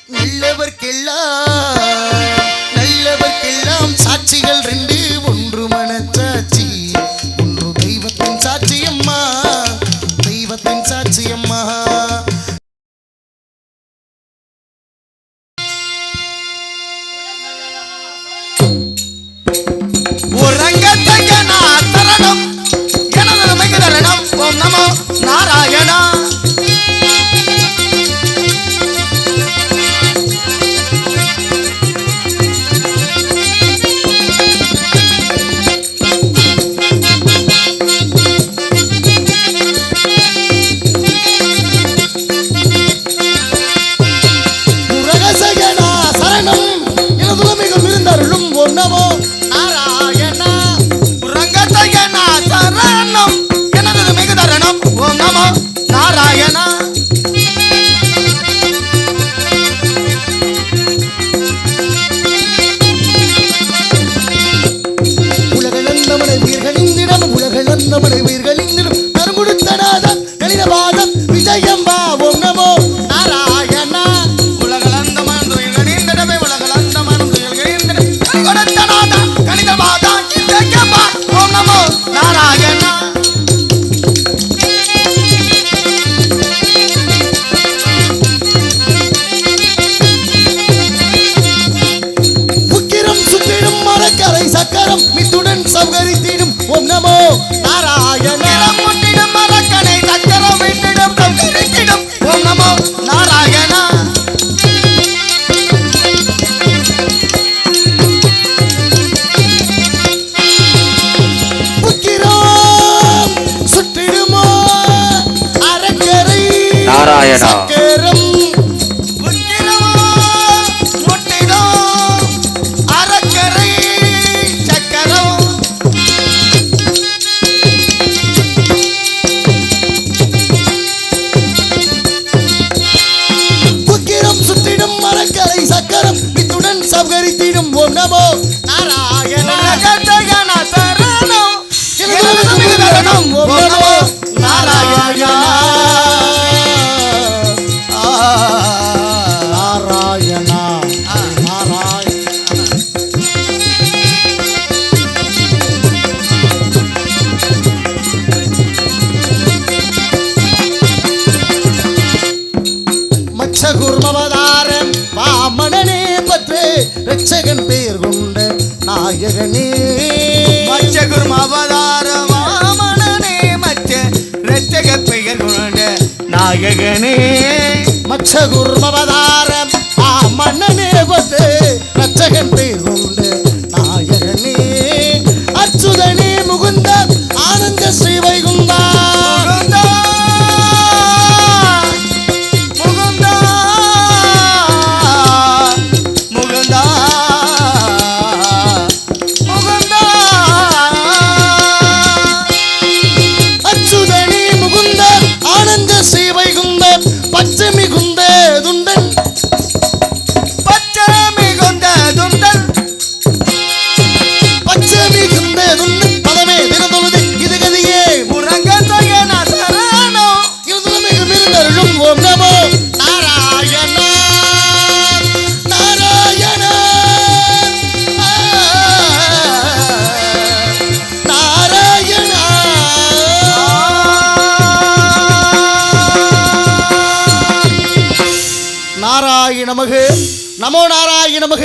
நல்லவர்க்கெல்லாம் சாட்சிகள் ரெண்டு, ஒன்று மனச்சாட்சி, ஒன்று தெய்வத்தின் சாட்சியம்மா, தெய்வத்தின் சாட்சியம்மா. சரணம் எனது மிகுதரணம். ஓம் நமோ நாராயணா. சக்கரம் மித்துடன் சௌகரித்திடும். ஓம் நமோ நாராயண. முட்டிடும் மரக்கனை சக்கரம் விட்டிடும் சௌகரித்திடும். ஓம் நமோ நாராயண. புக்கிரம் சுட்டிடுமோ அரக்கரை நாராயண. சக்கரம் சக்கரம் மித்துடன் சௌகரித்திடும். ஓம் நமோ நாராயண. சரணம் ஓம் நமோ நாராயண. நாராயண நாராயண. மச்சகுர்மவதாரம் வாமனனே பற்று ரட்சகன் பெயர் கொண்ட நாயகனே. மச்சகுர்ம அவதாரம் வாமனனே மச்ச ரட்சகன் பெயர் கொண்ட நாயகனே. மச்சகுர்ம அவதாரம் வாமனனே பற்று ரட்சகன் பெயர் கொண்ட நாயகனே. அச்சுதனே முகுந்த ஆனந்த ஸ்ரீ வைகுந்தா. பச்சமி குந்த துண்டன் பச்சமி குந்த துண்டன் பச்சமி குந்த துண்டன் பதமே தினதொழுது இது கதியே முரங்கத்தயன சரணோ இருதலமிகு மிருந்தருளும். ஓம் நமோ நாராயண நாராயண நாராயண. நாராயண நமக. நமோ நாராயண நமக.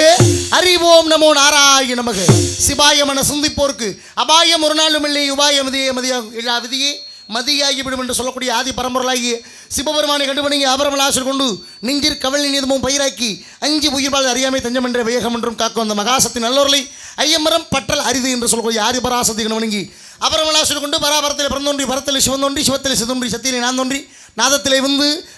அறிவோம் நமோ நாராயண நமக. சிவாய மன சிந்திப்போர்க்கு அபாயம் ஒரு நாளும் இல்லை. உபாய மதியே மதியம் இல்லா விதியே மதியாகிவிடும் என்று சொல்லக்கூடிய ஆதி பரம்பொருளாகிய சிவபெருமானை கண்டுபணிங்க அபரமலாசல் கொண்டு நெஞ்சிற் கவலை நீதமும் பயிராக்கி அஞ்சு உயிர்வாள் அறியாமை தஞ்சம் என்ற வேகம் என்றும் காக்கும் அந்த மகாசக்தி நல்லோர்களை ஐயமரம் பற்றல் அரிது என்று சொல்லக்கூடிய ஆதி பராசக்தி கண்டுபணிங்கி அபரமலாசல் கொண்டு பராபரத்தில் பிறந்தோன்றி பரத்தில் சிவன் தோன்றி சிவத்தில் சிதொன்றி சத்தியிலே நான் தோன்றி நாதத்திலே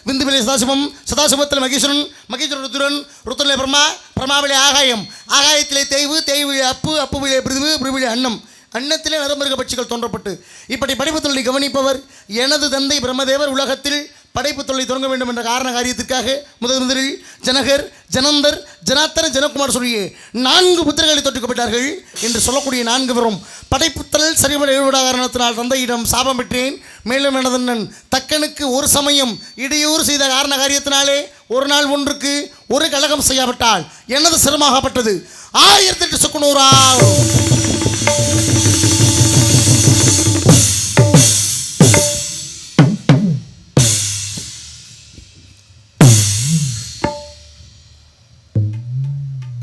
விந்துவிலே சதாசிவம் சதாசிவத்தில் மகேஸ்வரன் மகேஸ்வரன் ருத்ரன் ருத்ரனிலே பிரம்மா பிரம்மாவிலே ஆகாயம் ஆகாயத்திலே தேய்விலே அப்புவிலே பிரிவிலே அன்னம் அன்னத்திலே நரம்பருக பட்சிகள் தோன்றப்பட்டு இப்படி படிப்பத்துள்ளி கவனிப்பவர் எனது தந்தை பிரம்மதேவர் உலகத்தில் படைப்பு தொழிலை தொடங்க வேண்டும் என்ற காரண காரியத்திற்காக முதலில் ஜனகர், ஜனந்தர், ஜனாத்தன, ஜனகுமார் சொல்லிய 4 புத்திரர்களை தொற்றுக்கப்பட்டார்கள் என்று சொல்லக்கூடிய 4 பேரும் படைப்பு தொழில் சரிவர ஈடுபட காரணத்தினால் தந்தையிடம் சாபம் பெற்றேன். மேலும் எனதண்ணன் தக்கனுக்கு ஒரு சமயம் இடையூறு செய்த காரண காரியத்தினாலே ஒரு நாள் ஒன்றுக்கு ஒரு கலகம் செய்யாவிட்டால் எனது சிரமமாகப்பட்டது 1008 சுக்குநூறா.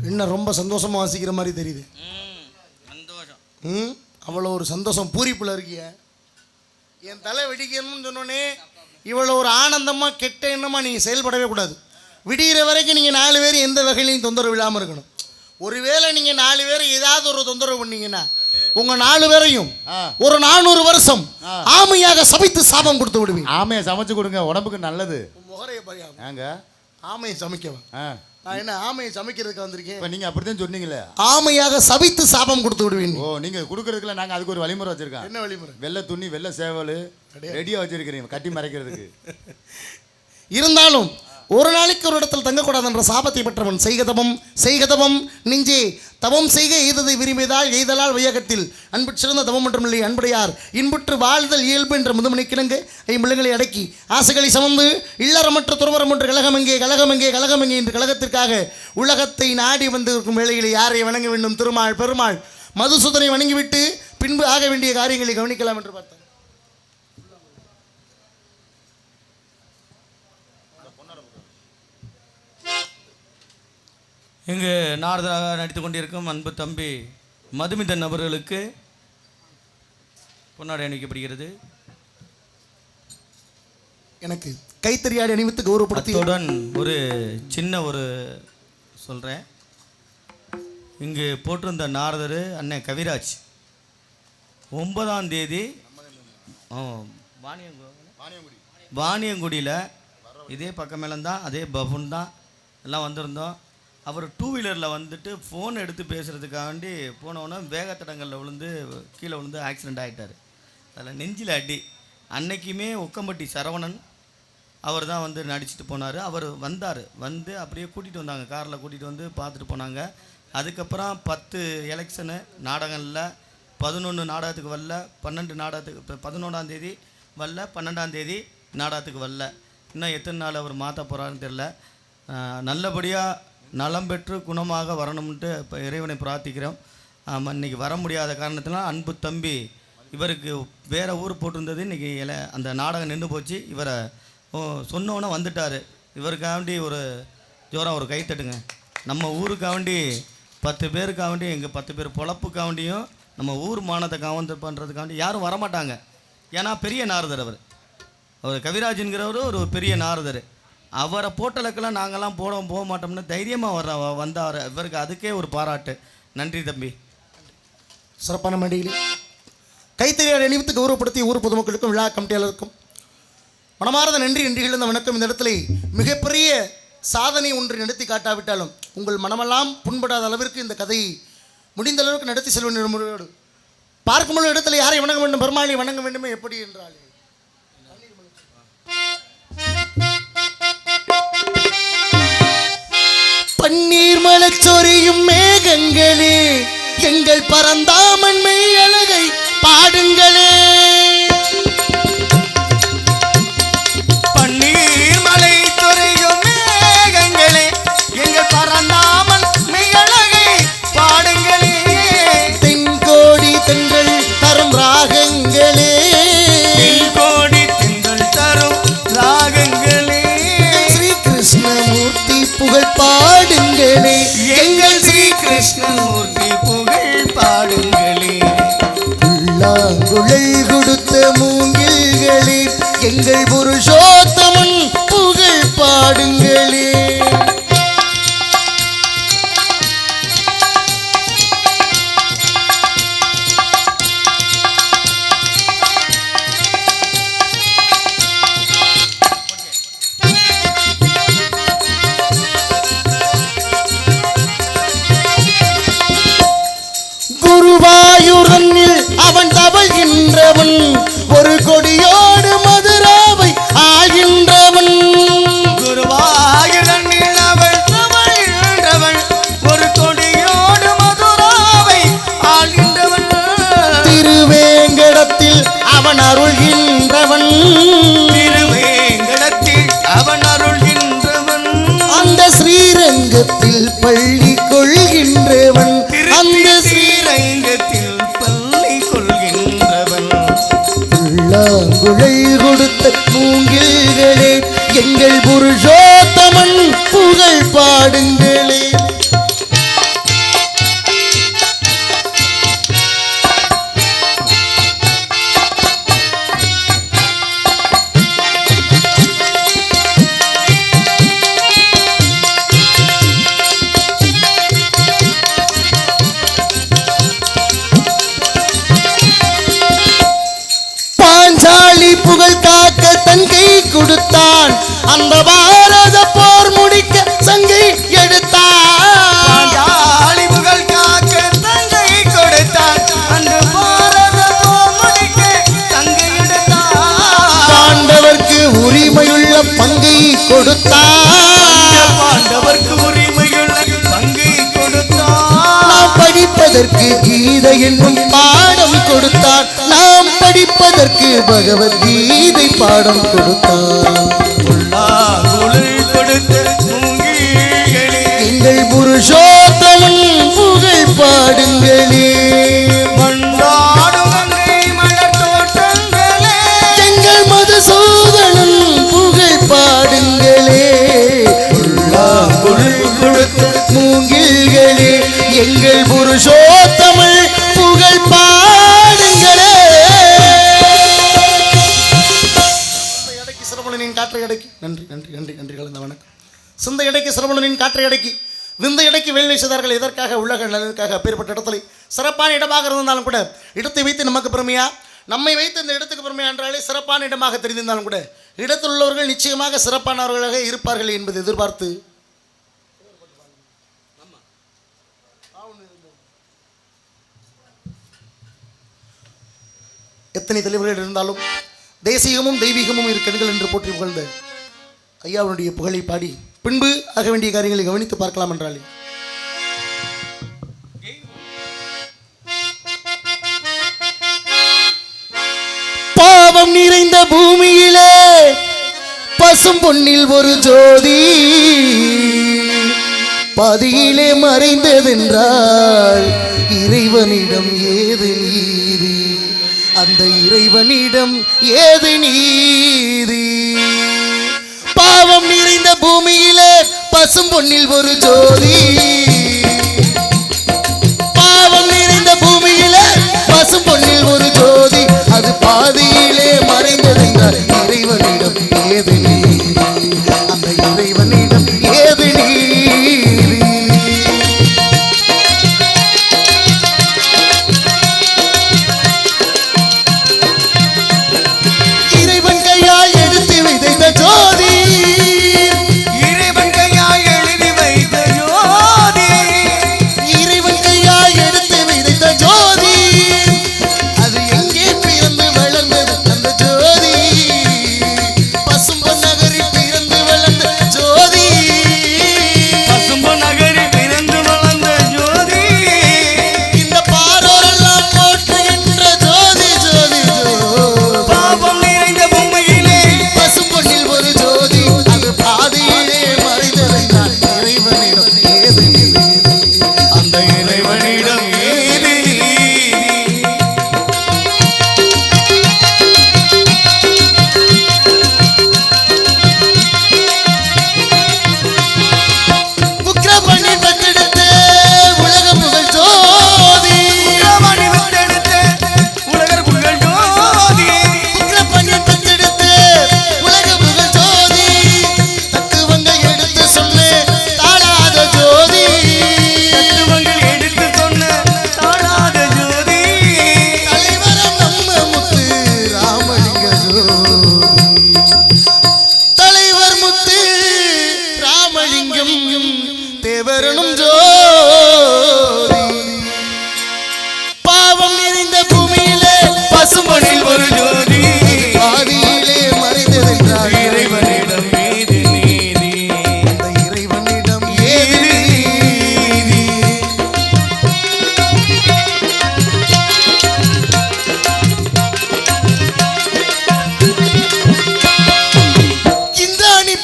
என்ன ரொம்ப சந்தோஷமாக வாசிக்கிற மாதிரி தெரியுது. அவ்வளோ ஒரு சந்தோஷம் பூரிப்பில் இருக்கிய. என் தலை வெடிக்கணும்னு சொன்னோன்னே இவ்வளோ ஒரு ஆனந்தமாக கெட்ட எண்ணமாக நீங்கள் செயல்படவே கூடாது. விடிகிற வரைக்கும் நீங்கள் 4 பேர் எந்த வகையிலையும் தொந்தரவு இல்லாமல் இருக்கணும். ஒருவேளை நீங்கள் 4 பேரை ஏதாவது ஒரு தொந்தரவு பண்ணீங்கன்னா உங்கள் 4 பேரையும் ஒரு 400 வருஷம் ஆமையாக சமைத்து சாபம் கொடுத்து விடுவீங்க. ஆமையை சமைச்சு கொடுங்க, உடம்புக்கு நல்லது. முகரையை பரியாங்க ஆமையை சமைக்கவா? நான் என்ன ஆமையை சமைக்கிறதுக்கு வந்திருக்கேன்? இப்போ நீங்கள் அப்படி தான் சொன்னீங்களே, ஆமையாக சபித்து சாபம் கொடுத்து விடுவீங்க. ஓ, நீங்கள் கொடுக்குறதுக்குள்ள நாங்கள் அதுக்கு ஒரு வழிமுறை வச்சுருக்கோம். என்ன வழிமுறை? வெள்ளை துணி, வெள்ளை சேவல் ரெடியாக வச்சுருக்கிறீங்க கட்டி மறைக்கிறதுக்கு. இருந்தாலும் ஒரு நாளைக்கு ஒரு இடத்தில் தங்கக்கூடாது என்ற சாபத்தை பெற்றவன் செய்கதவம் நெஞ்சே தவம் செய்க எய்ததை விரும்பியதால் எய்தலால் வையகத்தில் அன்பு சிறந்த தவம் மட்டுமில்லை அன்புடையார் இன்புற்று வாழ்தல் இயல்பு என்ற முதுமனை கிழங்கு ஐம்பிள்ளைகளை அடக்கி ஆசைகளை சமந்து இல்லறமற்ற துறவரம் ஒன்று கழகமெங்கே என்று கழகத்திற்காக உலகத்தை நாடி வந்திருக்கும் வேளையில் யாரை வணங்க வேண்டும்? திருமால் பெருமாள் மதுசூதனை வணங்கிவிட்டு பின்பு ஆக வேண்டிய காரியங்களை கவனிக்கலாம் என்று பார்த்தார். இங்கு நாரதராக நடித்து கொண்டிருக்கும் அன்பு தம்பி மதுமிதன் அவர்களுக்கு பொன்னாடை அணிவிக்கப்படுகிறது. எனக்கு கைத்தறியாடி அணிவித்து கௌரவப்படுத்தியுடன் ஒரு சின்ன ஒரு சொல்கிறேன். இங்கு போட்டிருந்த நாரதர் அண்ணன் கவிராஜ் 9ஆம் தேதி வாணியங்குடியில் இதே பக்கமேலந்தான் அதே பஃபுன் தான் எல்லாம் வந்திருந்தோம். அவர் 2 வீலரில் வந்துட்டு ஃபோன் எடுத்து பேசுகிறதுக்காண்டி போனவுடனே வேகத்தடங்களில் விழுந்து கீழே விழுந்து ஆக்சிடெண்ட் ஆகிட்டார். அதில் நெஞ்சில் அடி. அன்னைக்குமே ஒக்கம்பட்டி சரவணன் அவர் தான் வந்து நடிச்சுட்டு போனார். அவர் வந்து அப்படியே கூட்டிகிட்டு வந்தாங்க, காரில் கூட்டிகிட்டு வந்து பார்த்துட்டு போனாங்க. அதுக்கப்புறம் 10 எலெக்ஷனு நாடகங்களில் 11 நாடகத்துக்கு வரல, 12 நாடகத்துக்கு, இப்போ 11ஆம் தேதி வரல, 12ஆம் தேதி நாடகத்துக்கு வரல. இன்னும் எத்தனை நாள் அவர் மாற்ற போகிறாருன்னு தெரில. நல்லபடியாக நலம் பெற்று குணமாக வரணும்ன்ட்டு இப்போ இறைவனை பிரார்த்திக்கிறோம். இன்றைக்கி வர முடியாத காரணத்தினால் அன்பு தம்பி இவருக்கு வேறு ஊர் போட்டிருந்தது. இன்றைக்கி அந்த நாடகம் நின்று போச்சு. இவரை சொன்னோன்னே வந்துட்டார். இவருக்காண்டி ஒரு ஜோரம் ஒரு கைத்தட்டுங்க. நம்ம ஊருக்காண்டி 10 பேருக்காண்டி எங்கள் 10 பேர் பொழப்புக்காண்டியும் நம்ம ஊர் மானத்தை காவந்து பண்ணுறதுக்காண்டி யாரும் வரமாட்டாங்க. ஏன்னா பெரிய நாரதர் அவர் கவிராஜுங்கிறவர் ஒரு பெரிய நாரதர். அவரை போட்டலுக்கெல்லாம் நாங்கள்லாம் போக மாட்டோம்னு தைரியமாக வந்தார். இவருக்கு அதுக்கே ஒரு பாராட்டு. நன்றி தம்பி. சிறப்பான மண்டியில் கைத்தறியார் அணிவித்து கௌரவப்படுத்திய ஊர் பொதுமக்களுக்கும் விழா கமிட்டியாளருக்கும் மனமார்ந்த நன்றிகள் இந்த வணக்கம். இந்த இடத்துல மிகப்பெரிய சாதனை ஒன்று நடத்தி காட்டாவிட்டாலும் உங்கள் மனமெல்லாம் புண்படாத அளவிற்கு இந்த கதையை முடிந்த அளவுக்கு நடத்தி செல்வ முறையோடு பார்க்கும்போது இடத்துல யாரை வணங்க வேண்டும்? பெருமாளை வணங்க வேண்டுமே எப்படி என்றால் பன்னீர் மலச்சொரியும் மேகங்களே எங்கள் பரந்தாமன் மெய் அழகை பாடுங்களே. பன்னீர் மலை சொரியும் மேகங்களே எங்கள் பரந்தாமன் மெய் அழகை பாடுங்களே. தென்கோடி தென்றல் தரும் ராகங்களே, தென்கோடி தென்றல் தரும் ராகங்களே. ஸ்ரீ கிருஷ்ணமூர்த்தி புகழ் பாடுங்களே, எங்கள் ஸ்ரீ கிருஷ்ணமூர்த்தி புகழ் பாடுங்களே. புல்லாங்குழல் கொடுத்த மூங்கில்களே எங்கள் புருஷோத்தமன் புகழ் பாடுங்களே. குருவாயூரனில் அவன் தவழ்கின்றவன் ஒரு கொடியோடு மதுராவை ஆகின்றவன். ஸ்ரீரங்கத்தில் பள்ளி கொள்கின்றவன் அந்த ஸ்ரீரங்கத்தில் பள்ளி கொள்கின்றவன் புல்லாங்குழல் கொடுத்த மூங்கில்களே எங்கள் புருஷோத்தமன் புகழ் பாடுங்களே. புகழ் காக்க தங்கை கொடுத்தான் அந்த பாரத போர் முடிக்க சங்கை எடுத்தான். புகழ் காக்க தங்கை கொடுத்தான் அந்த பாரத போர் முடிக்க சங்கை எடுத்தான். பாண்டவர்க்கு உரிமையுள்ள பங்கை கொடுத்தான். பாண்டவர்க்கு உரிமையுள்ள பங்கை கொடுத்தான். நாம் படிப்பதற்கு கீதை என்னும் பாடம் கொடுத்தான். நாம் படிப்பதற்கு பகவத்கீதை பாடம் கொடுத்தான். எங்கள் புருஷோத்தமன் புகழ் பாடுங்களே. எங்கள் மதுசூதனன் புகழ் பாடுங்களே. மூங்கில்களே எங்கள் புருஷோத்தமன் புகழ் பாடுங்களே. சிரவணனின் காற்றை அடக்கி நன்றி நன்றி நன்றி நன்றி கலந்த வணக்கம். சிந்தை அடக்கி சிரவணனின் காற்றை அடக்கி விந்தை அடக்கி வேல் வீசுதார்கள் எதற்காக உலக நலனுக்காக அப்பேற்பட்ட இடத்துல சிறப்பான இடமாக இருந்தாலும் கூட இடத்தை வைத்து நமக்கு பெருமையா, நம்மை வைத்து இந்த இடத்துக்கு பெருமையா என்றாலே சிறப்பான இடமாக தெரிந்திருந்தாலும் கூட இடத்தில் உள்ளவர்கள் நிச்சயமாக சிறப்பானவர்களாக இருப்பார்கள் என்பதை எதிர்பார்த்து எத்தனை தலைவர்கள் இருந்தாலும் தேசியமும் தெய்வீகமும் இரு கண்கள் என்று போற்றி புகழ்ந்த ஐயாவுடைய புகழை பாடி பின்பு ஆக வேண்டிய காரியங்களை கவனித்து பார்க்கலாம் என்றாலே பாவம் நிறைந்த பூமியிலே பசும் பொன்னில் ஒரு ஜோதி பாதியிலே மறைந்ததென்றால் இறைவனிடம் ஏது நீதி, அந்த இறைவனிடம் ஏது நீதி. பாவம் நிறைந்த பூமியிலே பசும் பொன்னில் ஒரு ஜோதி, பாவம் நிறைந்த பூமியிலே பசும் பொன்னில் ஒரு ஜோதி, அது பாதியிலே மறைந்ததென்றால் இறைவனிடம் ஏது நீதி, அந்த இறைவனிடம் ஏது நீதி.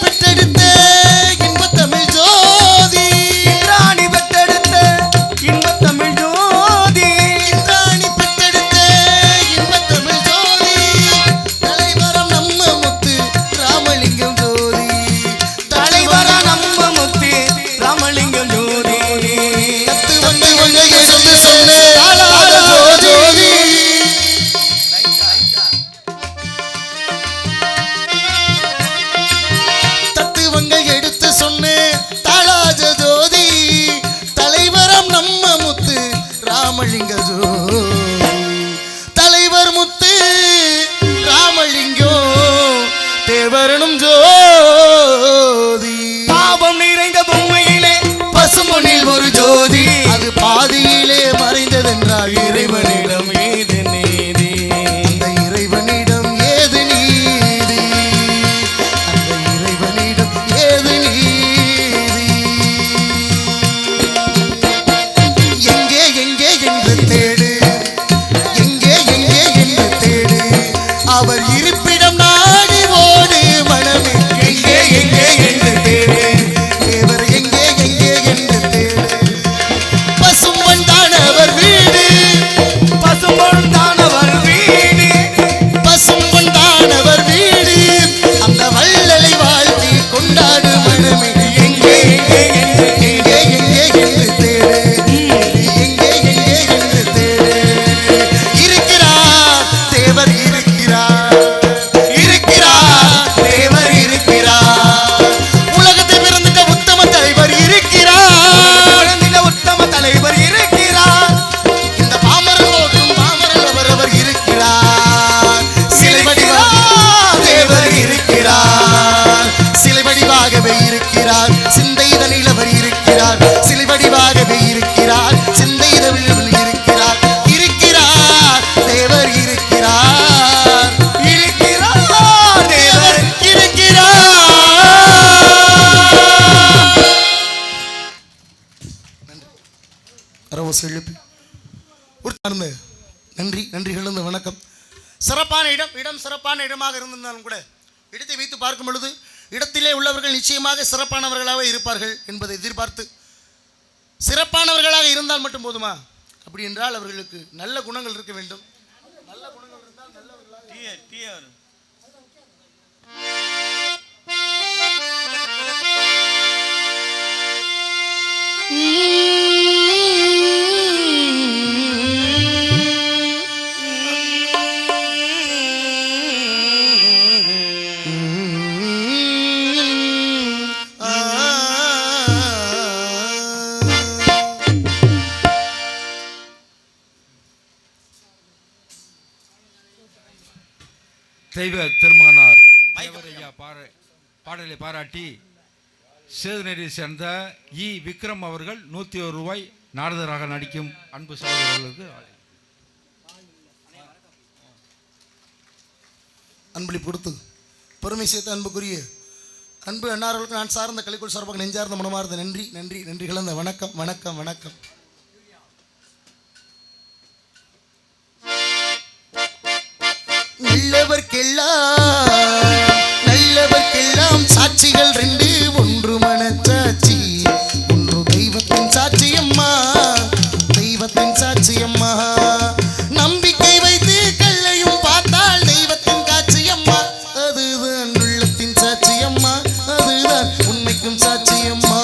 பெற்றெடுத்த இன்பத்தமிழ் ஜோதி அரவசை எழுப்பி உட்கார்ந்து நன்றி நன்றி எழுந்த வணக்கம். சிறப்பான இடம் சிறப்பான இடமாக இருந்திருந்தாலும் கூட இடத்தை வைத்து பார்க்கும் பொழுது இடத்திலே உள்ளவர்கள் நிச்சயமாக சிறப்பானவர்களாக இருப்பார்கள் என்பதை எதிர்பார்த்து, சிறப்பானவர்களாக இருந்தால் மட்டும் போதுமா? அப்படி என்றால் அவர்களுக்கு நல்ல குணங்கள் இருக்க வேண்டும். நல்ல குணங்கள் இருந்தால் நல்லவர்களாக தெய்வ திருமகனார் தேவரையா பாடலை பாராட்டி சேதுநெறி சேர்ந்த இ. விக்ரம் அவர்கள் 101 ரூபாய் நாரதராக நடிக்கும் அன்பு சகோதரர்களுக்கு அன்பளி கொடுத்து பெருமை சேர்த்த அன்புக்குரிய அன்பு அன்னார்களுக்கு நான் சார்ந்த கலைக்குள் சார்பாக நெஞ்சார்ந்த மனமார்ந்த நன்றி நன்றி நன்றி கலந்த வணக்கம் வணக்கம் வணக்கம். நல்லவர்க்கெல்லாம் சாட்சிகள் 2, ஒன்று மனச்சாட்சி, ஒன்று தெய்வத்தின் சாட்சியம்மா, தெய்வத்தின் சாட்சியம்மா. நம்பிக்கை வைத்து கல்லையும் பார்த்தால் தெய்வத்தின் காட்சியம்மா, அதுதான் உள்ளத்தின் சாட்சியம்மா, அதுதான் உண்மைக்கும் சாட்சியம்மா.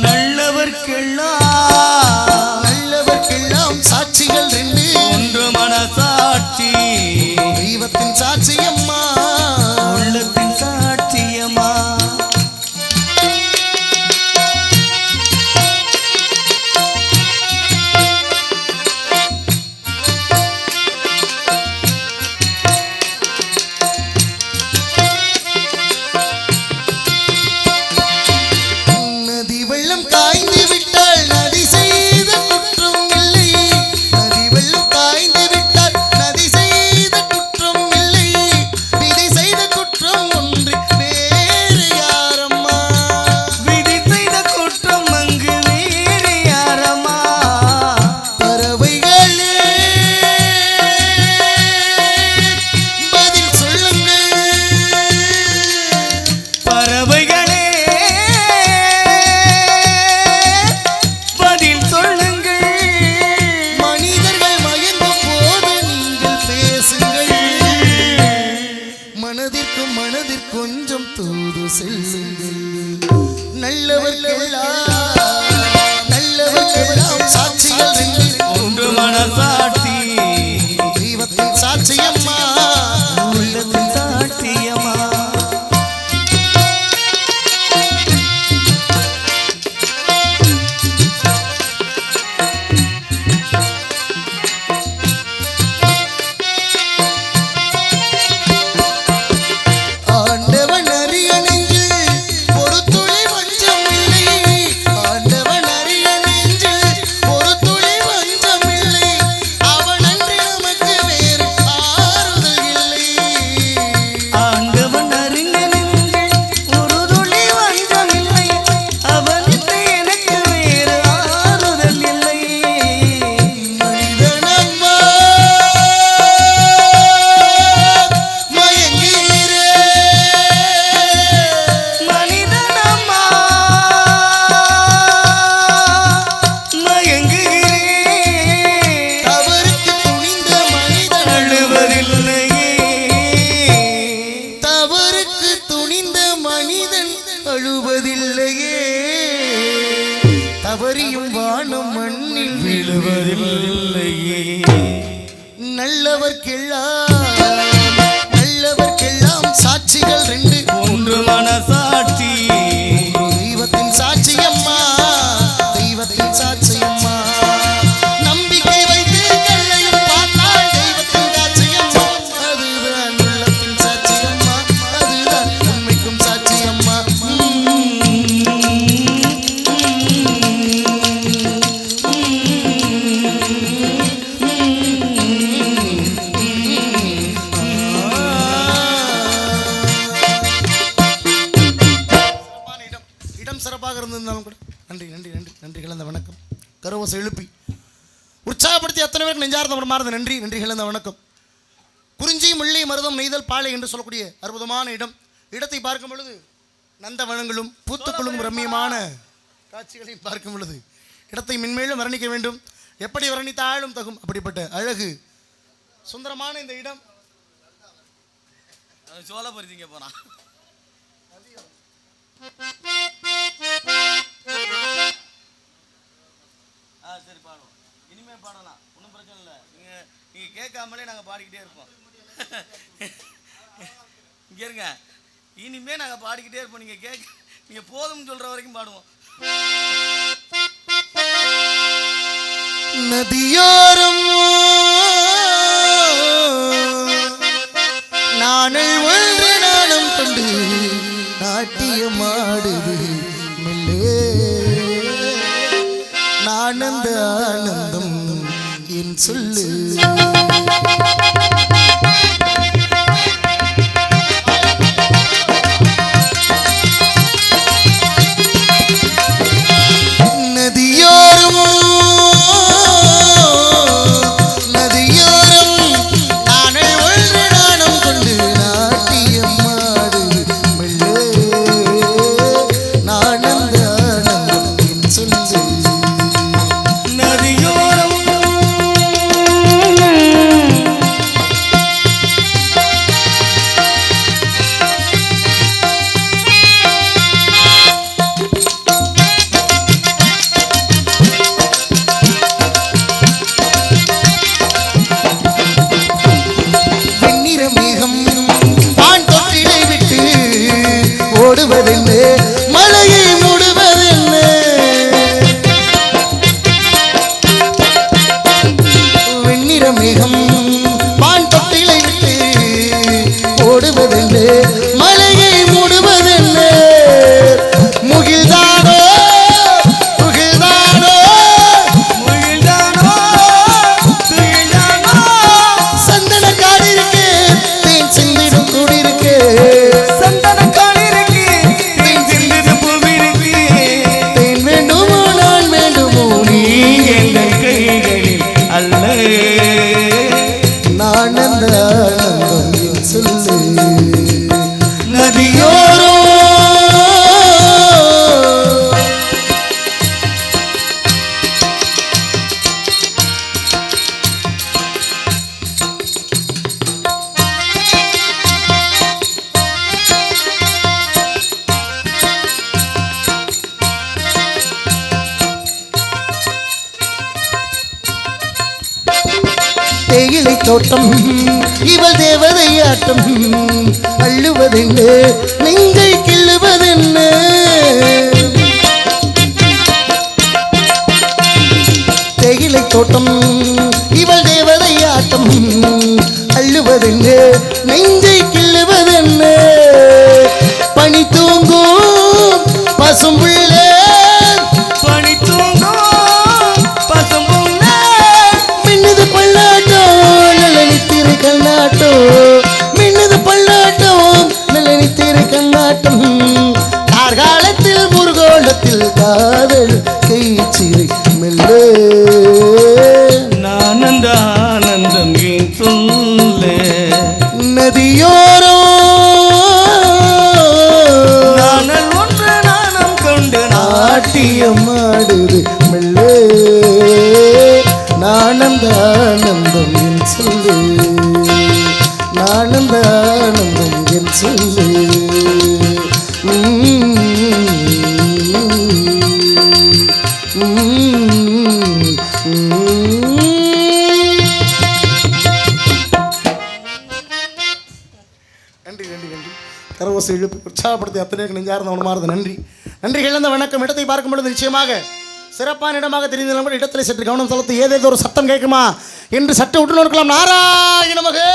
நல்லவர்க்கெல்லாம் சாட்சிகள் 2, ஒன்று மனசாட்சி, தெய்வத்தின் சாட்சியம்மா, உள்ளத்தின் சாட்சியம்மா. நதி வெள்ளம் காய்ந்து விட்டால் நதி செய்த குற்றம் இல்லை, நதி வெள்ளம் காய்ந்து விட்டால் நதி செய்த குற்றம் இல்லை, விதி செய்த குற்றம் ஒன்று வேறு யாரம்மா, விதி செய்த குற்றம் அங்கு வேறு யாரம்மா. பறவைகளே பதில் சொல்லுங்கள், பறவைகளே பதில் சொல்லுங்கள், மனிதர்கள் மயங்கும் போது நீங்கள் பேசுங்கள், மனதிற்கு கொஞ்சம் தூது செல்லுங்கள். நல்லவர்க்கெல்லாம் சாட்சிகள் 2, ஒன்று மனசாட்சி, தெய்வத்தின் சாட்சியம்மா, உள்ளத்தின் சாட்சியம்மா. ஆண்டவன் அறிய நெஞ்சில் ஒரு துளி வஞ்சம் இல்லை, ஆண்டவன் அறிய நெஞ்சில் ஒரு துளி வஞ்சம் இல்லை, அவனன்றி நமக்கு வேறு ஆறுதல் இல்லை. ஆண்டவன் அறிந்த நெஞ்சில் ஒரு துளி வஞ்சமில்லை, அவனுக்கு எனக்கு வேறு ஆறுதல் இல்லை. மனிதனம்மா மயங்குகிறே, மனிதனம்மா மயங்குகிறேன், தவறுக்கு துணிந்த மனிதன் அழுவதில்லையே, தவறுக்கு துணிந்த மனிதன் அழுவதில்லையே, தவறியும் வானம் மண்ணில் விழுவதில்லையே. நல்லவர்க்கெல்லாம் சாட்சிகள் 2, ஒன்று மனசாட்சி, தெய்வத்தின் சாட்சியம்மா, தெய்வத்தின் சாட்சியம்மா. நம்பிக்கை வைத்து கல்லையும் பார்த்தால் தெய்வத்தின் சாட்சியம்மா, அதுதான் உள்ளத்தின் சாட்சியம்மா, அதுதான் உண்மைக்கும் சாட்சியம்மா. சிறப்பான இடம் சிறப்பாக இருந்திருந்தாலும் கூட நன்றி நன்றி நன்றி நன்றி கலந்த வணக்கம். கரவசை எழுப்பி உற்சாகப்படுத்தி அத்தனை பேருக்கு நெஞ்சார்ந்த மனமார்ந்த நன்றி. நன்றிகள் இந்த வணக்கம். குறிஞ்சி, முல்லை, மருதம், நெய்தல், பாலை என்று சொல்லக்கூடிய அற்புதமான இடம். இடத்தை பார்க்கும் பொழுது நந்தவனங்களும் பூத்துக்குள்ளும் ரம்மியமான காட்சிகளையும் பார்க்கும் பொழுது இடத்தை மென்மேலும் வர்ணிக்க வேண்டும். எப்படி வர்ணித்தாலும் தகும் அப்படிப்பட்ட அழகு சுந்தரமான இந்த இடம். சோழ பறிச்சிங்க போனா சரி பாடுவோம். இனிமே பாடலாம், ஒன்றும் பிரச்சனை இல்லை. நீங்கள் கேட்காமலே நாங்கள் பாடிக்கிட்டே இருப்போம். இங்கே இருங்க, இனிமே நாங்கள் பாடிக்கிட்டே இருப்போம். நீங்கள் போதும்னு சொல்கிற வரைக்கும் பாடுவோம். நதியோரம் நானல் ஒன்று நாளும் கொண்டு நாட்டியமாடுது மெல்லே நானந்த ஆனந்தம் என் சொல்லு. மலையை மூடுவதென்ன வெண்ணிற மேகம் பான் தொட்டிலை விட்டு ஓடுவதென்ன மலையை மூடுவதென்ன முகில்தானோ முகில்தானோ முகில்தானோ முகில்தானோ சந்தன காடிருக்கு தேன் சிந்திடும் கூடிருக்கு சந்தன நதியோரோ தேயிலை தோட்டம் இவள் தேவதையாட்டம் அள்ளுவதென்ன நெஞ்சை கிள்ளுவதென்ன தேயிலை தோட்டம் இவள் தேவதையாட்டம் அள்ளுவதென்ன நெஞ்சை கிள்ளுவதென்ன பனி தூங்கும் பசும்புள்ளே பனி தூங்கும் பசும்புள்ளே மின்னுது பல்லாட்டோ நல்ல கண்ணாட்டோ மின்னுது பல்லாட்டோ நல்ல கண்ணாட்டம் கார்காலத்தில் முருகோளத்தில் காதல் கைச்சிறை மெல்லே நானந்த ஆனந்தம் ஏன் சொல்ல நதியோரோ நானல் ஒன்று நாணம் கொண்டு நாட்டியமாடுது மெல்லே நானந்த ஆனந்தம் என் சொல்லு நானந்த ஆனந்தம் என் சொல்லு நன்றி நன்றி நன்றி. கரவசை இழுப்பு உற்சாகப்படுத்தி அத்தனை நெஞ்சார்ந்த உணமார்ந்த நன்றி. நன்றிகள் அந்த வணக்கம். இடத்தை பார்க்கும் பொழுது நிச்சயமாக சிறப்பான இடமாக தெரிந்த இடத்துல சற்று கவனம் செலுத்தி ஏதேதோ ஒரு சத்தம் கேட்குமா என்று சற்று உற்று நோக்கலாம். நாராயணமகே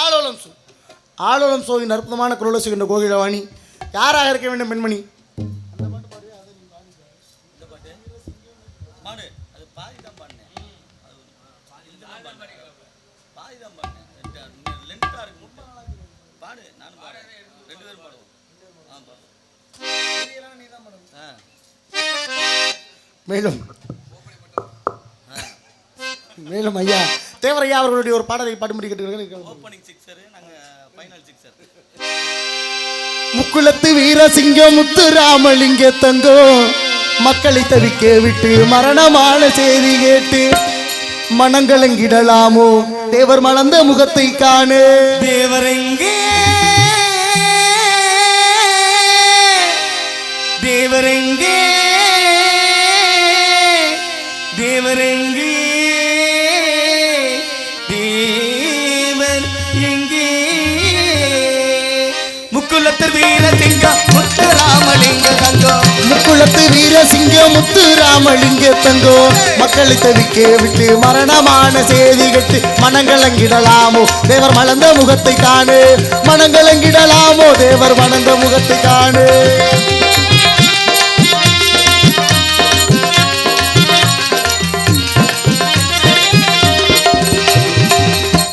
ஆலோலம் சோ ஆலோலம் சோவின் அற்புதமான குரலை செய்கின்ற கோகிலவாணி யாராக இருக்க வேண்டும் பெண்மணி? மேலும் மேலும் ஐயா தேவர் ஐயா அவர்களுடைய ஒரு பாடலை பாடும்படி கேட்டுக்கிறேன். ஓப்பனிங் சிக்ஸர், நாங்கள் ஃபைனல் சிக்ஸர். முக்குளத்து வீரசிங்கம் முத்து ராமலிங்க தங்கோ மக்களை தவிக்க விட்டு மரணமான செய்தி கேட்டு மனங்களங்கிடலாமோ தேவர் மலர்ந்த முகத்தை காணு. தேவரெங்கே தேவரெங்கே தேவரெங்கே தேவர் எங்கே? முக்குளத்து வீரசிங்கம் முத்து ராமலிங்க தங்கோ முக்குளத்து வீரசிங்கம் முத்து ராமலிங்க தங்கோ மக்களை தவிக்க விட்டு மரணமான செய்தி கேட்டு மனங்களங்கிடலாமோ தேவர் மலர்ந்த முகத்தை காணு. மனங்களங்கிடலாமோ தேவர் மலர்ந்த முகத்தை காணு.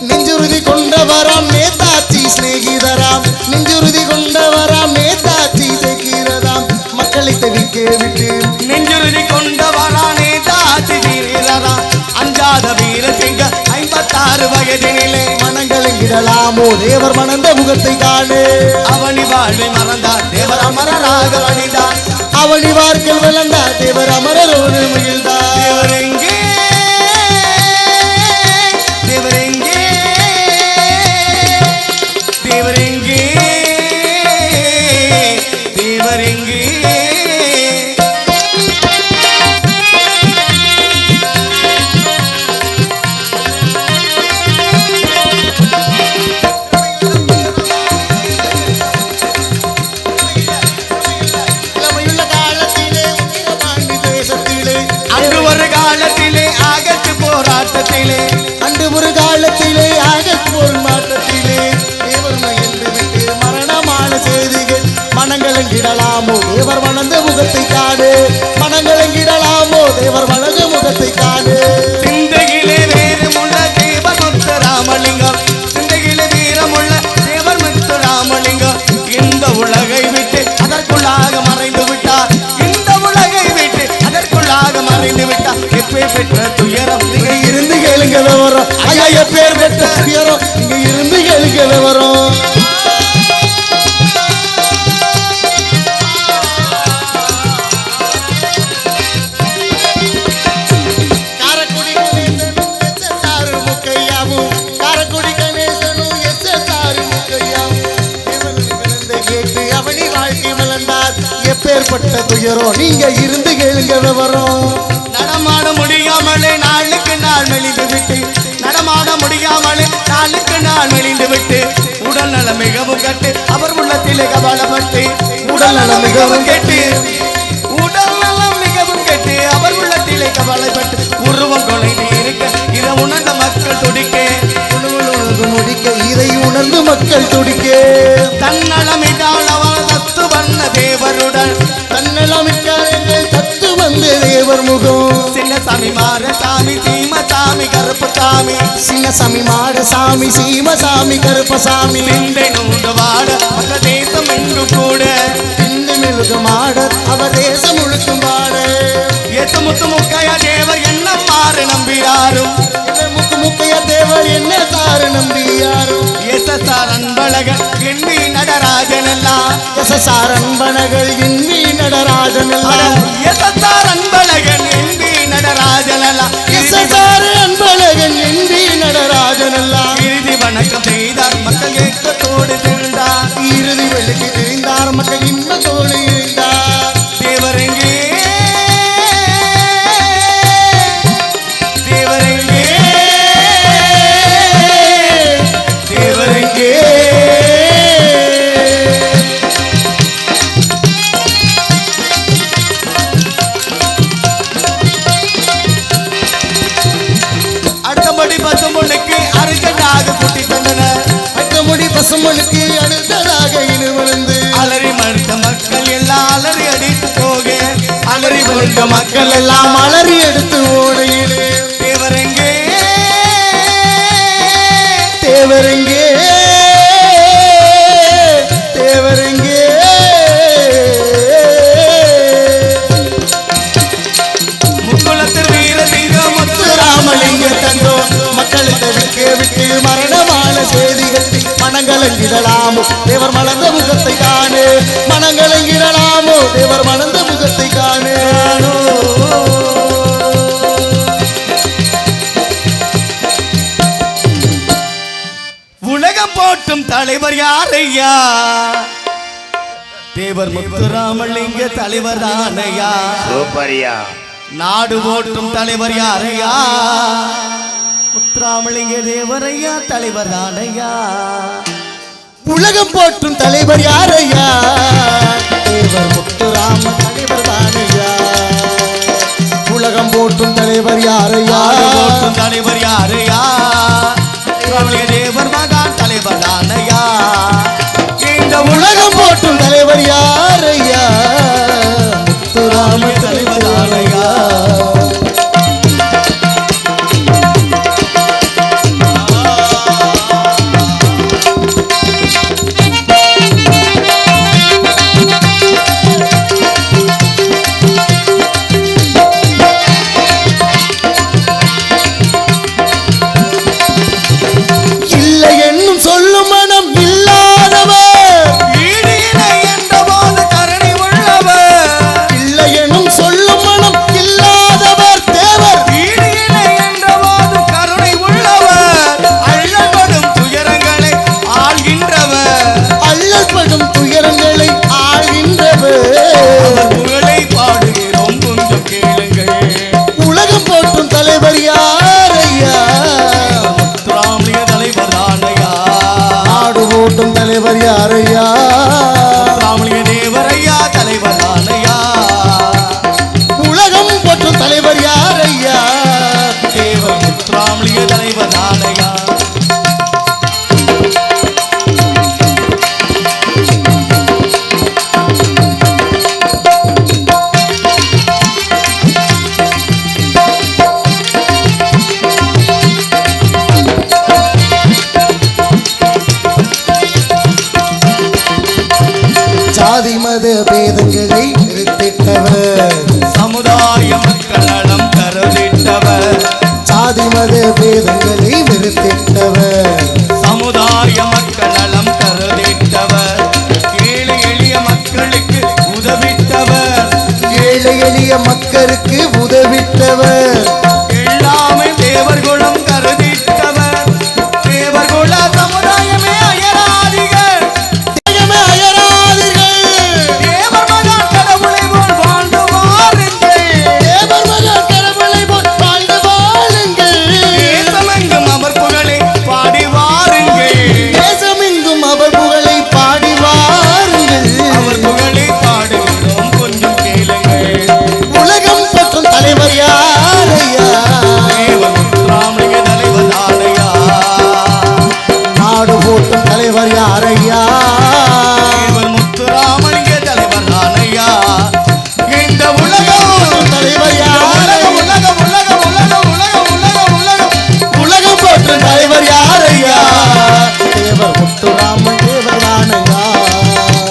நெஞ்சுறுதி கொண்டவராம் நேதாஜி சிநேகிதராம் நெஞ்சுறுதி கொண்டவராம் நேதாஜி சிநேகிதராம் மக்களை தவிக்க விட்டு நெஞ்சுறுதி கொண்டவரானே தாசி வீரரா அஞ்சாத வீரசிங்க 56 வயதினிலே மனங்களங்கிடலாமோ தேவர் மணந்த முகத்தை காணு. அவனி வாழ்வை மறந்தார் தேவர் அமரராக வழிந்தார். அவனி வார்கள் விளந்தார் தேவர் அமரரோடு மகிழ்ந்தார். தேவரெங்கே தேவரெங்கே தேவரெங்கே தேவரெங்கே? இளமையுள்ள காலத்திலே உக்கிரபாண்டி தேசத்திலே அன்று ஒரு காலத்திலே ஆகத்து போராட்டத்திலே அன்று ஒரு காலத்திலே ஆகப்போர் மாற்றத்திலே தேவர் மகிழ்ந்து விட்டு மரணமான செய்திகள் மனங்களங்கிடலாமோ தேவர் மணந்த முகத்தை காணு. மனங்களங்கிடலாமோ தேவர் மணந்த முகத்தை காணு. சிந்தையிலே வீரமுள்ள தேவர் முத்து ராமலிங்கம் சிந்தையிலே வீரமுள்ள தேவர் முத்து ராமலிங்கம் இந்த உலகை விட்டு அதற்குள்ளாக மறைந்து விட்டார். இந்த உலகை விட்டு அதற்குள்ளாக மறைந்து விட்டார். எப்பேர் பெற்ற துயரம் இங்க இருந்து கேளுங்க விவரம். ஐயா பேர் பெற்ற துயரம் இங்க இருந்து கேளுங்க விவரம். காரக்குடி கணேசனும் SSR முக்கையாவும் காரக்குடி கணேசனும் SSR முக்கையாவும் தேவனின் பிறந்த கேட்டு அவனி வாழ்க்கை மலர்ந்தார். எப்பேற்பட்ட துயரம் நீங்க இருந்து கேளுங்க விவரம். நடமாட முடியாமலே நாளுக்கு நாள் மெலிந்து விட்டு நடமாட முடியாமலே நாளுக்கு நாள் மெலிந்து விட்டு உடல் நலம் மிகவும் கட்டு அவர் உள்ளத்திலே கவலைப்பட்டு உடல் நலம் மிகவும் கெட்டு உடல் நலம் மிகவும் கெட்டு அவர் உள்ளத்திலே கவலைப்பட்டு உருவம் கொலைந்து இருக்க இதை உணர்ந்த மக்கள் துடிக்க உணவு முடிக்க இதை உணர்ந்து மக்கள் துடிக்க தன்னலமிதால் அவர் தத்து வந்த தேவருடன் தன்னலமிட்டார்கள் தத்து வந்த தேவர் முகம். சின்னசாமி மாரசாமி சீமசாமி கருப்பசாமி சின்னசாமி மாடசாமி சீமசாமி கருப்பசாமி சிந்தை நூண்டு வாட மற்ற தேசம் எங்கும் கூட இந்த மெழுகு மாட அவ தேசம் முழுக்கும் பாட எத்து முத்து முக்கையா தேவர் என்ன மாறு நம்பியாரும் இவர் முக்கு முக்கைய தேவர் என்ன சாரு நம்பி யாரும் எஸ்எஸ்ஆர் அன்பழகன் எண்ணி நடராஜன் எல்லாம் எஸ்எஸ்ஆர் அன்பனகள் இந்தி நடராஜன் எல்லாம் எஸ்எஸ்ஆர் அன்பழகன் எண்ணி நடராஜன் எல்லாம் எஸ்எஸ்ஆர் அன்பழகன் இந்தி நடராஜன் எல்லாம் இறுதி வணக்கம் செய்தார் மக்கள் ஏக்கத்தோடு சென்றார் இறுதி வெள்ளிக்கு தெரிந்தார் மக்கள் இன்பத்தோடு இருந்தார். தேவரெங்கே தேவரெங்கே தேவரெங்கே அடுத்தபடி பசும்பொண்ணுக்கு அர்ஜென்டாக கூட்டி தந்தனர் அட்டமுடி பசுமனுக்கு அடுத்ததாக இனி விழுந்து அலறி மறுத்த மக்கள் எல்லாம் அலறி அடித்து போக அலறி விழுந்த மக்கள் எல்லாம் அலறி எடுத்து ஓடையிலே தேவரெங்கே தேவரெங்கே தேவரெங்கே மனங்களங்கிடலாமோ தேவர் மலர்ந்த முகத்தை காணு, மனங்களங்கிடலாமோ தேவர் மலர்ந்த முகத்தை காணு. உலகம் போட்டும் தலைவர் யாரையா? தேவர் முத்துராமலிங்க தலைவர் தானையா? சூப்பரியா. நாடு போட்டும் தலைவர் யாரையா? முத்துராமலிங்க தேவரையா தலைவர் தானையா? உலகம் போற்றும் தலைவர் யாரையா? தேவர் முத்துராம தலைவர் தானையா. உலகம் போற்றும் தலைவர் யாரையா? போட்டும் தலைவர் யாரையா? முத்துராமலிங்க தேவர் மகான் தலைவர் தானையா? இந்த உலகம் போற்றும் தலைவர் யாரையா? முத்துராம தலைவர் தானையா. இல்லை என்னும் சொல்லும் மனம் இல்லாதவர், ஈடு இணை என்ற போது கருணை உள்ளவர். இல்லை எனும் சொல்லும் மனம் இல்லாதவர் தேவர். ஈடு இணை என்ற போது கருணை உள்ளவர். அள்ளப்படும் துயரங்களை ஆள்கின்றவர். அல்லல்படும் துயரங்களை ஆழ்கின்றவர். அவர் புகழை பாடுகிறோம் கொஞ்சம் கேளுங்கள். உலகம் போற்றும் தலைவர் யாரையா? முத்துராமலிங்க தலைவர் தானையா? நாடு போற்றும் தலைவர் யாரையா? முத்துராமலிங்க தேவரையா தலைவர் தானையா? உலகம் போற்றும் தலைவர் யாரையா? தேவர் முத்துராமலிங்க தலைவர் தானையா? ஜாதி மத பேதங்களை நிறுத்திட்டவர். சமுதாய மக்கள் நலம் கருதிட்டவர். ஜாதி மத பேதங்களை நிறுத்திட்டவர். சமுதாய மக்கள் நலம் கருதிட்டவர். ஏழை எளிய மக்களுக்கு உதவிட்டவர். ஏழை எளிய மக்களுக்கு உதவிட்டவர். எல்லாமே தேவர் குலம் கருதிட்டவர். தேவர் குல சமுதாயமே அயராதிகள். உலகமே அயராதீர்கள். தேவர் மகான் கடவுளை போல் வாழ்ந்து வாருங்கள். தேவர் மகன் கடவுளை போல் வாழ்ந்து வாழுங்கள். தேசமெங்கும் அவர் புகழை பாடி வாருங்கள். தேசமெங்கும் அவர் புகழை பாடி வாருங்கள். அவர் புகழை பாடுகிறோம் கொஞ்சம் கேளுங்கள். உலகம் போற்றும் தலைவர் யாரையா? தேவர் முத்துராமலிங்க தலைவர் தானையா? நாடு போற்றும் தலைவர் யாரையா? தேவர் முத்துராமலிங்க தலைவர் தானையா? இந்த உலகம் போற்றும் தலைவர் யாரையா? உலகம் உலகம் உலகம் உலகம் உலகம் உலகம் உலகம் போற்றும் தலைவர் யாரையா? தேவர் முத்துராமன் தேவர் தானையா?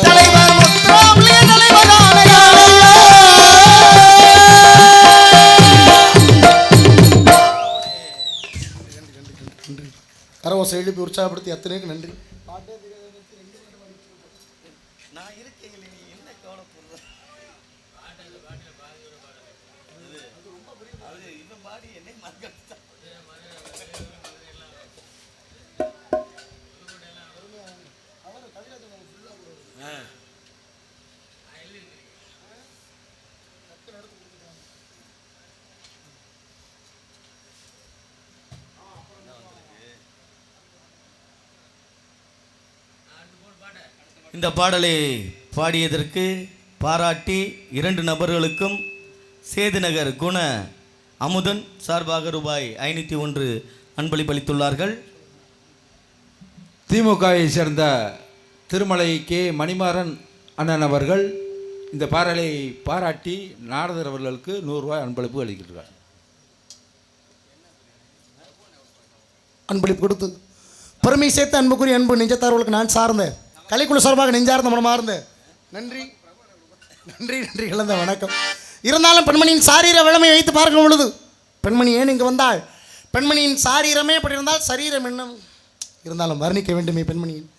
தலைவர் முத்துராமலிங்க தலைவர் தானையா? கரவோசை எழுப்பி உற்சாகப்படுத்தி அத்தனைக்கு நன்றி. இந்த பாடலை பாடியதற்கு பாராட்டி 2 நபர்களுக்கும் சேதுநகர் குண அமுதன் சார்பாக ரூபாய் 501 அன்பளிப்பளித்துள்ளார்கள். திமுகவை சேர்ந்த திருமலை கே மணிமாறன் அண்ணன் அவர்கள் இந்த பாடலை பாராட்டி நாரதர் அவர்களுக்கு 100 ரூபாய் அன்பளிப்பு அளிக்கிறார். அன்பளிப்பு கொடுத்து பெருமை சேர்த்த அன்புக்குரிய அன்பு நெஞ்சத்தார்களுக்கு நான் சார்ந்த கலைக்குழு சார்பாக நெஞ்சார்ந்த மனமார்ந்த நன்றி நன்றி நன்றி கலந்த வணக்கம். இருந்தாலும் பெண்மணியின் சாரீர வளமை வைத்து பார்க்கும் பொழுது பெண்மணி ஏன் இங்கு வந்தாள்? பெண்மணியின் சாரீரமே அப்படி இருந்தால் சரீரம் என்ன இருந்தாலும் வர்ணிக்க வேண்டுமே பெண்மணியின்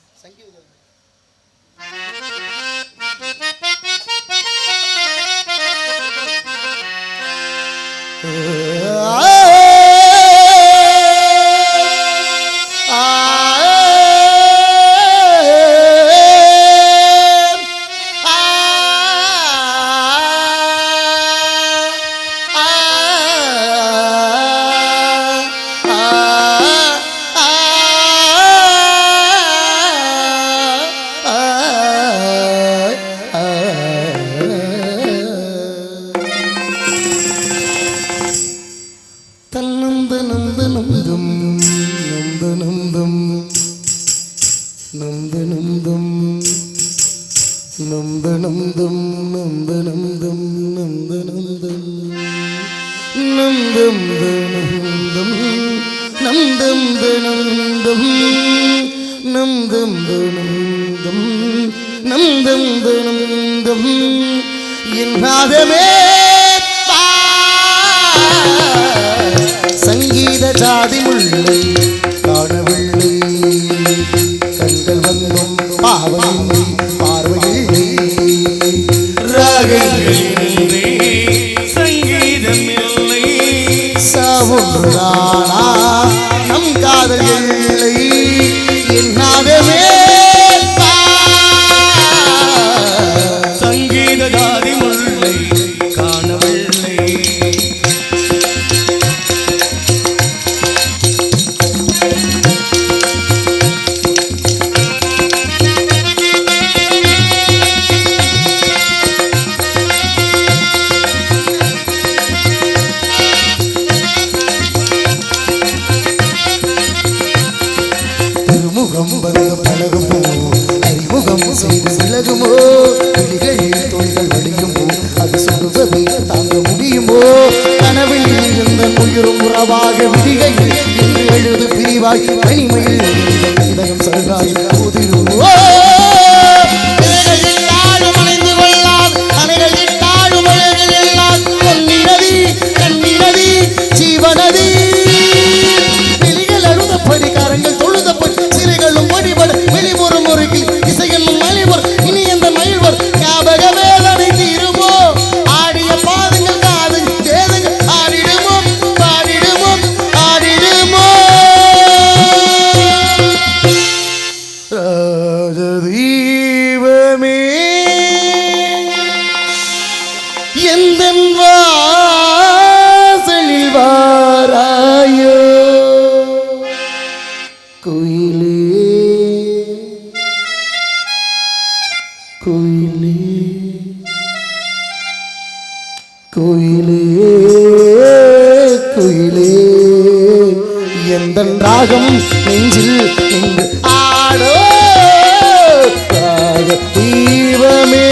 சங்கீத ஜாதி முல்லை காணவில்லை கண்கள் வந்தும் பாவமில்லை பார்வையில்லை ராகங்களில்லை சங்கீதமில்லை சாவுன்றுதானா நம் காதல் இல்லை என்னாகவே சங்கீத ஜாதி முல்லை காணவில்லை. திருமுகம் வந்து பழகுமோ அறிமுகம் செய்து விலகுமோ விழிகளில் தொழில்கள் வடியுமோ அது சொல்வதை தாங்க முடியுமோ கனவில் இருந்த உயிரும் உறவாக விதிகையில் இன்று எழுது பிரிவாய் தனிமையில் இதயம் சருகாய் ஊதிருமோ அணைந்து கொள்ளாது அணைகளில் தாழும் அழகில்லால் பொன்னினதி கண்ணினதி ஜீவனதி வெளிகள் அழுதப்படி கரங்கள் தொழுதப்படி சிறைகளும் படிபட வெளிபுறம் முருகில் இசையனும் மலிவர் இனி எந்த மயில்வர் ஞாபக வேதனை தீருமோ ஆடிய பாதங்கள் காதல் தேதங்கள் ஆடிடுமோ பாடிடுமோ ஆடிடுமோ ராஜதீபமே எந்தன் வாசலில் வாராயோ கோயிலே கோயிலே கோயிலே கோயிலே எந்தன் ராகம் நெஞ்சில் நின்று ஆடோ ராக தீபமே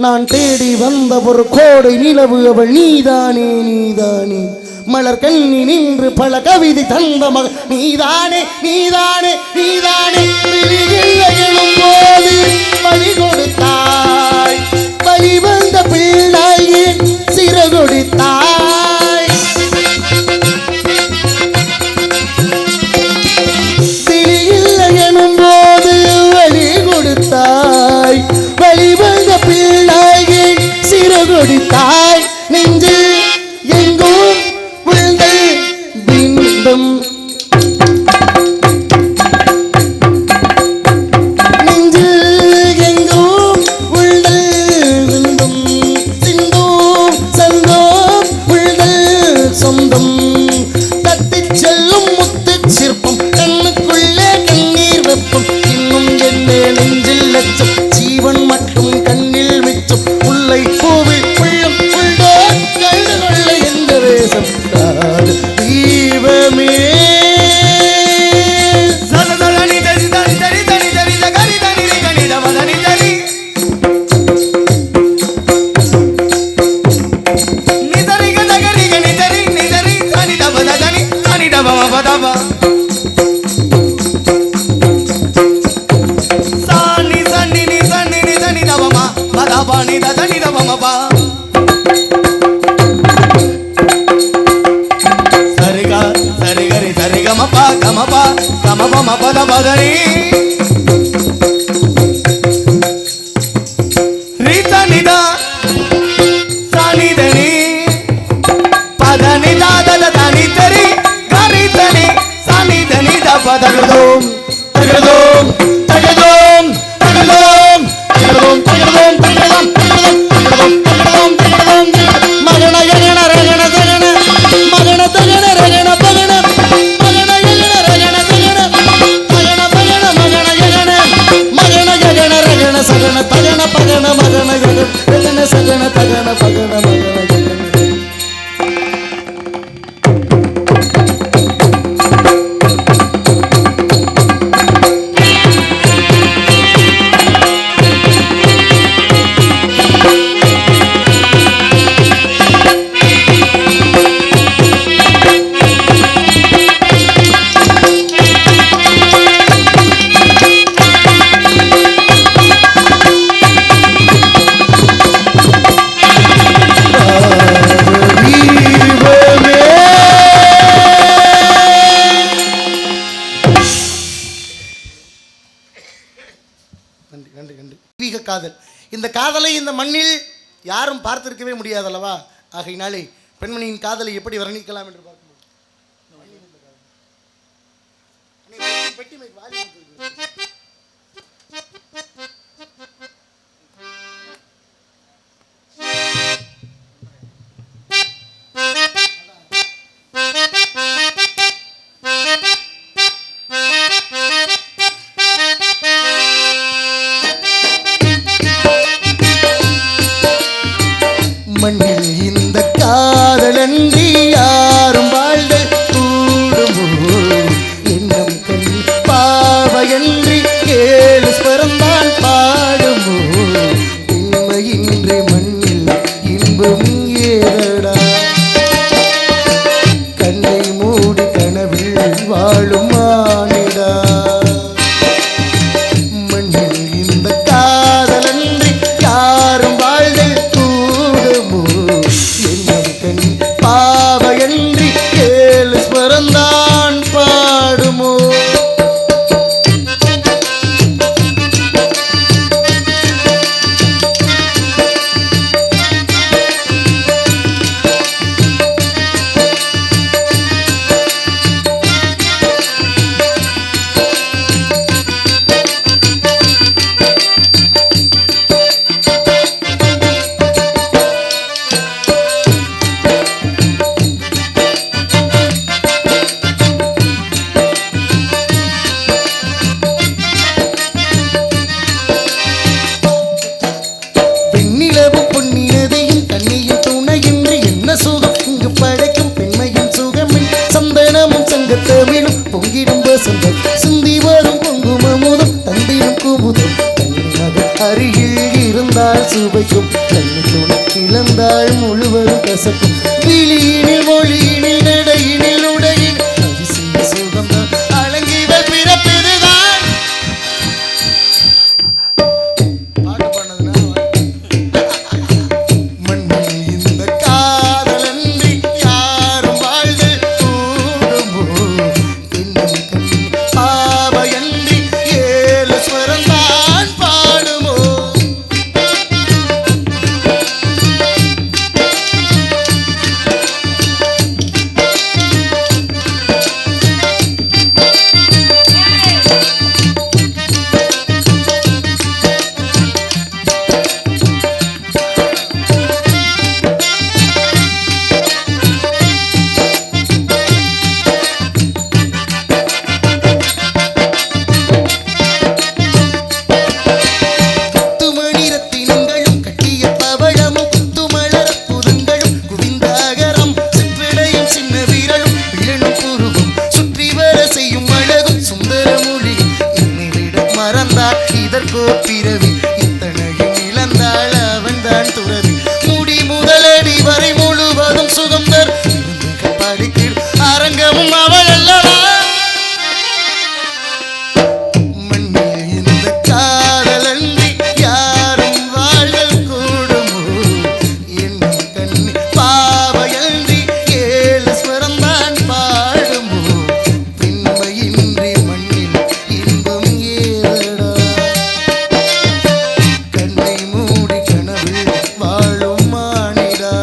நான் தேடி வந்த ஒரு கோடை நிலவு அவள் நீதானே நீதானே மலர் கண்ணி நின்று பல கவிதை தந்த மகள் நீதானே நீதானே நீதானே எழும் போது பலி கொடுத்தாய் பலி வந்த பிள்ளையின் சிறு கொடுத்தாய் இல்லை எனும் போது வலி கொடுத்தாய் வலி வந்த பிள்ளையின் சிறு கொடுத்தாய் நெஞ்சு எங்கும் விழுந்த பிம்பம் நெஞ்சு எங்கும் விழுந்த பிம்பம் சிந்தும் சந்தோம் விழுந்த சொந்தம் தட்டிச் செல்லும் முத்து சிற்பம் கண்ணுக்குள்ளே கண்ணீர் வெப்பம் இன்னும் என்ன நெஞ்சில் லட்சம் ஜீவன் மட்டும் கண்ணில் மிச்சம் உள்ளை பூவில் உள்ளம் உள்ளோ கண்டு கொள்ள எந்த வேஷம் தீபமே சரிகா சரிகரி சரிகமபா கமபா கமபம பத பதரி ரீதா நிதா சகன தகன பகன மகன ஜகன. காதல், இந்த காதலை இந்த மண்ணில் யாரும் பார்த்திருக்கவே முடியாதல்லவா? ஆகையினாலே பெண்மணியின் காதலை எப்படி வர்ணிக்கலாம் என்று பார்க்கணும். மண்ணில் இந்த காதலன்றி யாரும் வாழ்தல் கூடுமோ? என்னும் கண் பாவையன்றி ஏழு ஸ்வரம்தான் பாடுமோ? உண்மையின்றி மண்ணில் இன்பம் ஏறடா, கண்ணை மூடி கனவில் வாழும் மானிடா. மண்ணில் இந்த காதலன்றி யாரும் வாழ்தல் கூடுமோ? என்னும் கண் பாவையன்றி ஏழு ஸ்வரந்தான் பாடுமோ? வெண்ணிலவும் பொன்னினதையும் கண்ணியின் துணையின்றி என்ன சுகம் இங்கு படைக்கும் பெண்மையின் சுகமில் சந்தனமும் சங்கத்தமிழும் பொங்கிடும் வசந்தம் சிந்தி வரும் பொங்குமமுதம் தந்திடும் குமுதம். கண்ணினது அருகில் இருந்தால் சுவைக்கும், கண்ணி துணை இழந்தால் முழுவதும் கசக்கும். விழியினில் மொழியினில் நடையினில் உடையில் அதிசய சுகம்தான் அழகிவள் பிறப்பிதுதான். பாட்டு பண்ணதுன்னா மண்ணில் இந்த காதலன்றி யாரும் வாழ்தல் கூடுமோ? இன்னும் கண் பாவையன்றி ஏழு ஸ்வரந்தான் பாடுமோ? குத்துமணி ரத்தினங்களும் கட்டிய பவழமும் குத்துமலர் புதங்களும் குவிந்தாகரம் சிற்றிடையும் சின்ன வீரலும் விழனும் புருவும் சுற்றி வர செய்யும் அழகும் சுந்தர மொழி. என்னை விட மறந்தாள் இதற்கோ பிறவி, இத்தனையும் இழந்தாள் அவன்தான் துறவி. முடி முதலடி வரை முழுவதும் சுகம் தர் படிக்கில் அரங்கமும் அவள் அல்லவா? மண்ணில் இந்த காதலன்றி யாரும் வாழ்தல் கூடுமோ? என்னும் கண்ணி பாவையன்றி ஏழு ஸ்வரம்தான் பாடுமோ? பெண்மையின்றி மண்ணில் இன்பம் ஏறடா, கண்ணை மூடி கனவில் வாழும் மானிடா.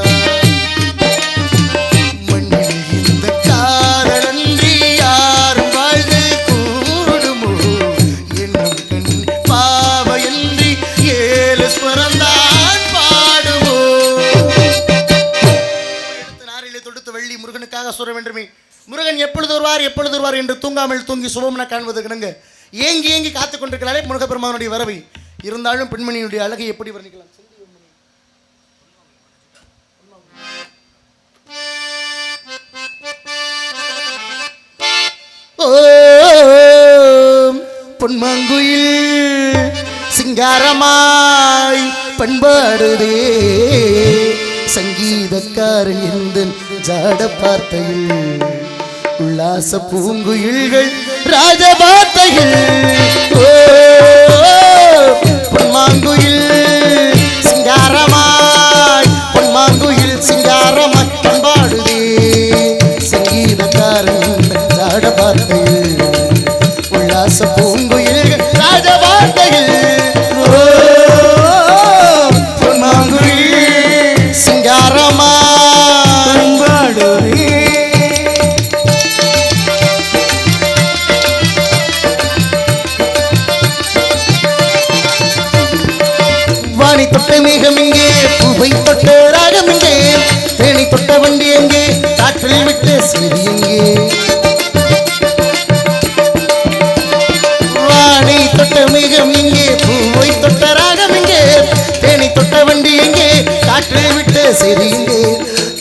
மண்ணில் இந்த காதலன்றி யாரும் வாழ்தல் கூடுமோ? என்னும் கண் பாவையன்றி ஏழு ஸ்வரந்தான் பாடுமோ? எடுத்து நாரிலே தொடுத்து வெள்ளி முருகனுக்காக சுர வேண்டுமே. முருகன் எப்பொழுது வருவார் எப்பொழுது வருவார் என்று தூங்காமல் தூங்கி சுபம்ன காண்பது கிணங்க ஏங்கி ஏங்கி காத்துக் கொண்டிருக்கிறாரே முருகப்பெருமானுடைய வரவை. இருந்தாலும் பெண்மணியுடைய அழகை எப்படி வர்ணிக்கலாம்? ஓ பொன்மாங்குயில் சிங்காரமாய் பண்பாடுதே சங்கீதக்காரன் எந்தன் ஜாட பார்த்தையில் உல்லாச பூங்குயில்கள் ராஜபார்த்தையில் ஓ பொன்மாங்குயில் சிங்காரமாய் பொன்மாங்குயில் சிங்காரமாய் பண்பாடுதே சங்கீதக்காரன் எந்தன் ஜாட பார்த்தையில் உல்லாச பூங்குயில்கள் ராஜபார்த்தையில் வாணி தொட்ட மேகம் எங்கே பூவை தொட்ட ராகம் எங்கே தேனி தொட்ட வண்டி எங்கே காற்றில் விட்ட செய்தி எங்கே வாணி தொட்ட மேகம் எங்கே பூவை தொட்ட ராகம் எங்கே தேனி தொட்ட வண்டி எங்கே காற்றில் விட்ட செய்தி எங்கே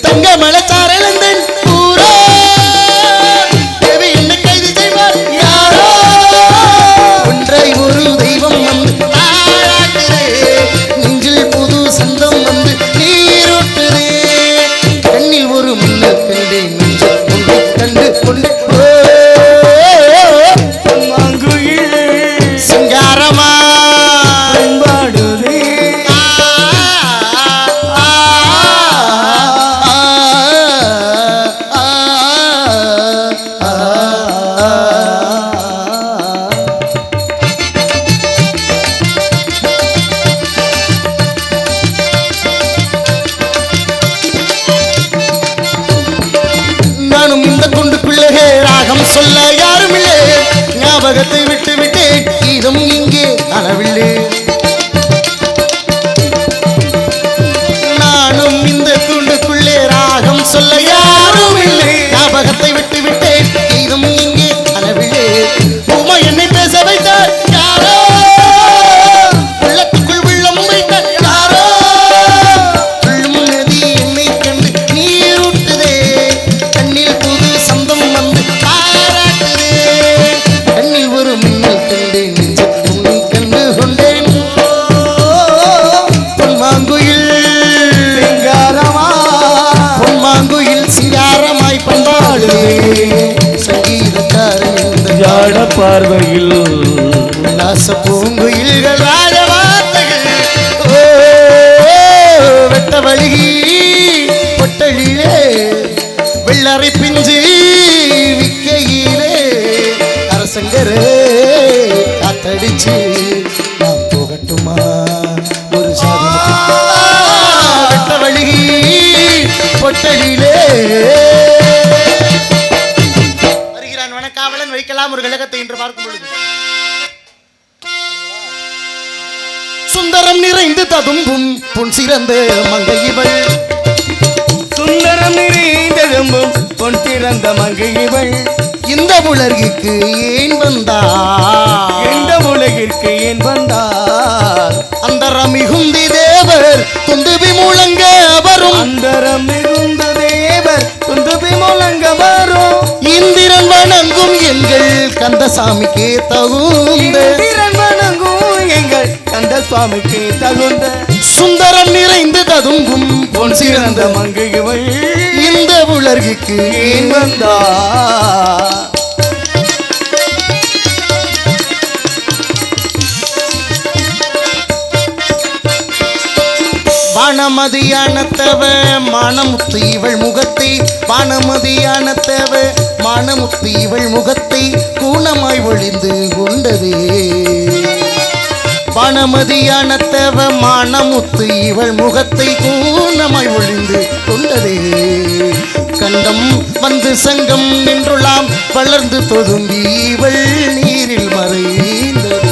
தங்க மலச்சாரலந்தன் பூரோ தேவி என்ன கைது செய்வார் யாரோ ஒன்றை ஒரு தெய்வம் வந்து தாராட்டுதே நெஞ்சில் புது சந்தம் வந்து நீரூட்டுதே கண்ணில் ஒரு மின்னல் கண்டேன் நெஞ்சில் ஒன்றை கண்டு கொண்டு சிங்காரமா பண்பாடுதே நானும் இந்த குண்டுக்குள்ளே ராகம் சொல்ல யாரும் இல்லை ஞாபகத்தை விட்டு விட்டேன் கீதம் இங்கே அளவில்லை நானும் இந்த குண்டுக்குள்ளே ராகம் சொல்ல யாரும் இல்லை ஞாபகத்தை விட்டு விட்டேன் கீதம் இங்கே அளவில்லை உமா என்னை பேச வைத்தார் யாரோ உள்ளத்துக்குள் உள்ளம் வைத்தார் யாரோ உள்ளும் நதி என்னை கண்டு நீரூட்டுதே கண்ணில் புது சந்தம் வந்து பாராட்டுதே கண்ணில் ஒரு மின்னல் கண்டேன் நெஞ்சில் உன்னை கண்டு கொண்டேன் பொன்மாங்குயில் பொன்மாங்குயில் சிங்காரமாய் பண்பாடுதே சங்கீதக்காரன் இந்த ஜாட பார்வையில் உல்லாச பூங்குயில்கள் ராஜவார்த்தைகள் ஓ வெட்ட வழுகி பொட்டலிலே வெள்ளரை பிஞ்சு விக்கையிலே அரசங்கரே காத்தடிச்சு நான் போகட்டுமா ஒரு சாதனை வெட்ட வழுகி பொட்டலிலே வருகிறான் வனக்காவலன் வைக்கலாம் ஒரு கழகத்தை என்று பார்க்கும் பொழுது சுந்தரம் நிறைந்து ததும்பும் பொன் சிறந்த மங்கை இவள் சுந்தரம் நிறைந்ததும்பும் பொன் திறந்த மங்கை இவள் இந்த உலகிற்கு ஏன் வந்தார் எந்த உலகிற்கு ஏன் வந்தார் அந்தரம் மிகுந்தி தேவர் துந்துபி முழங்க வரும் அந்தரம் மிகுந்த தேவர் துந்துபி முழங்க வரும் இந்திரன் வணங்கும் எங்கள் கந்தசாமிக்கு தகுந்த இந்திரன் வணங்கும் எங்கள் கந்த சுவாமிக்கு தகுந்த சுந்தரம் நிறைந்து ததும்பும் பொன் சிறந்த மங்கை இவள் இந்த உலகிற்கு ஏன் வந்தார் வானமதியானத்தவ மானமுத்து இவள் முகத்தை வானமதியானத்தவ மானமுத்து இவள் முகத்தை கூணமாய் ஒளிந்து கொண்டதே வானமதியானத்தவ மானமுத்து இவள் முகத்தை கூணமாய் ஒளிந்து கொண்டதே கண்டம் வந்து சங்கம் நின்றுலாம் வளர்ந்து தொதும்பி இவள் நீரில் மறைந்தது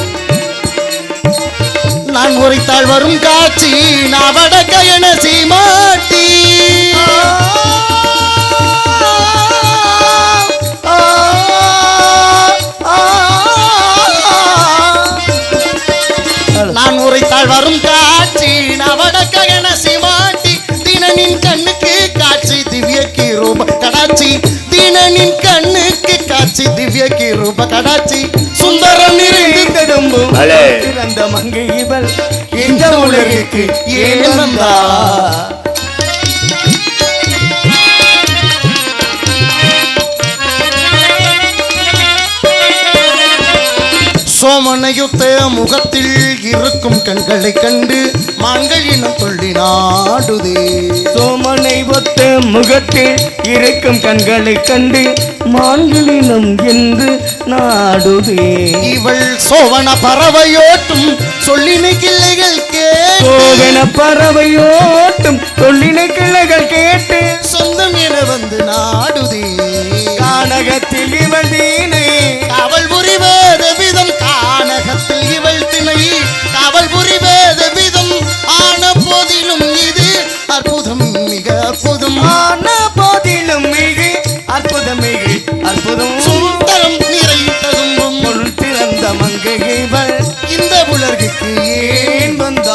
நான் உரைத்தாள் வரும் காட்சி நாவட கயன சீமாட்டி நான் உரைத்தாள் வரும் காட்சி நவட கயன சீமாட்டி தீனனின் கண்ணுக்கு காட்சி திவ்ய கீரோப கடாட்சி தீனனின் கண்ணுக்கு காட்சி மீனாட்சி திவ்ய கிருப கடாட்சி சுந்தரம் நிறைந்து தடும்பும் அலே. பிறந்த மங்கை இவள் இந்த உலகிற்கு ஏன் வந்தா சோமனையுத்த முகத்தில் இருக்கும் கண்களை கண்டு மாங்கலினம் துள்ளி நாடுதே சோமனை ஒத்த முகத்தில் இருக்கும் கண்களை கண்டு மான்களினம் என்று நாடுதே இவள் சோவன பறவையோட்டும் சொல்லினை கிள்ளைகள் சோவன பறவையோட்டும் சொல்லினை கிளைகள் கேட்டு சொந்தம் என வந்து நாடுதே கானகத்தில் இவள் தீனை காவல் புரிவேத விதம் கானகத்தில் இவள் திணை காவல் புரிவேத விதம் ஆன போதிலும் இது அற்புதம் மிக அற்புதம் ஆன போதிலும் மிகு அற்புதம் மிகு அற்புதம் சுந்தரம் நிறைந்ததும் பொருள் திறந்த மங்கை இவள் இந்த உலகிற்கு ஏன் வந்த